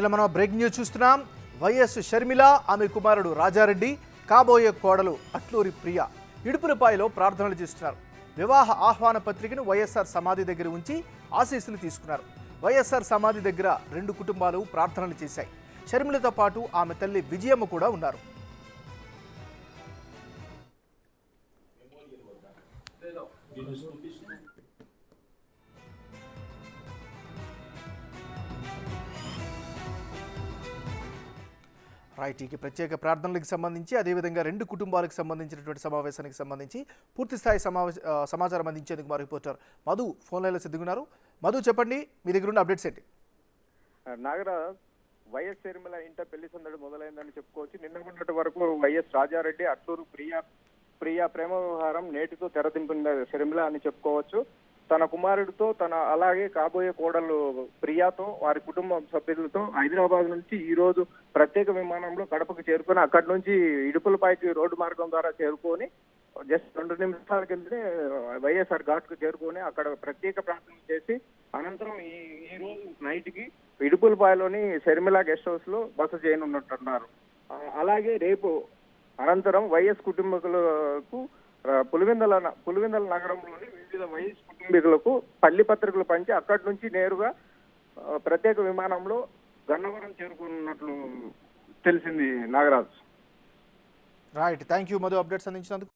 రైతుల మనం breaking news చూస్తున్నాం. వైఎస్ షర్మిల, ఆమె కుమారుడు రాజారెడ్డి, కాబోయే కోడలు అట్లూరి ప్రియ ఇడుపులపాయలో ప్రార్థనలు చేస్తున్నారు. వివాహ ఆహ్వాన పత్రికను వైఎస్ఆర్ సమాధి దగ్గర ఉంచి ఆశీస్సులు తీసుకున్నారు. వైఎస్ఆర్ సమాధి దగ్గర రెండు కుటుంబాలు ప్రార్థనలు చేశాయి. షర్మిలతో పాటు ఆమె తల్లి విజయమ్మ కూడా ఉన్నారు. రైటీకి ప్రత్యేక ప్రార్థనలకు సంబంధించి అదేవిధంగా రెండు కుటుంబాలకు సంబంధించినటువంటి సమావేశానికి సంబంధించి పూర్తిస్థాయి సమాచారం అందించేందుకు మా రిపోర్టర్ మధు ఫోన్ లైన్లో సిద్ధంగా. మధు, చెప్పండి, మీ దగ్గర ఉన్న అప్డేట్స్ ఏంటి? నాగరాజ్, వైఎస్ షర్మిల ఇంట పెళ్లి సందడి మొదలైందని చెప్పుకోవచ్చు. నిన్న మొన్నటి వరకు వైఎస్ రాజారెడ్డి, అట్లూరు ప్రియా ప్రేమ వ్యవహారం నేటితో తెరదింపింది షర్మిల అని చెప్పుకోవచ్చు. తన కుమారుడితో, అలాగే కాబోయే కోడలు ప్రియాతో, వారి కుటుంబ సభ్యులతో హైదరాబాద్ నుంచి ఈ రోజు ప్రత్యేక విమానంలో కడపకు చేరుకొని అక్కడి నుంచి ఇడుపులపైకి రోడ్డు మార్గం ద్వారా చేరుకొని జస్ట్ 2 నిమిషాల కిందనే వైఎస్ఆర్ ఘాట్ కు చేరుకొని అక్కడ ప్రత్యేక ప్రార్థన చేసి అనంతరం ఈ రోజు నైట్ కి ఇడుపులపాయలోని షర్మిల గెస్ట్ హౌస్ లో బస చేయనున్నట్టున్నారు. అలాగే రేపు అనంతరం వైఎస్ కుటుంబీకులకు పులివెందల నగరంలోని వివిధ వైఎస్ కుటుంబీకులకు పల్లి పత్రికలు పంచి అక్కడి నుంచి నేరుగా ప్రత్యేక విమానంలో గన్నవరం చేరుకున్నట్లు తెలిసింది. Nagaraj, right, thank you Madhu, updates అందించినందుకు.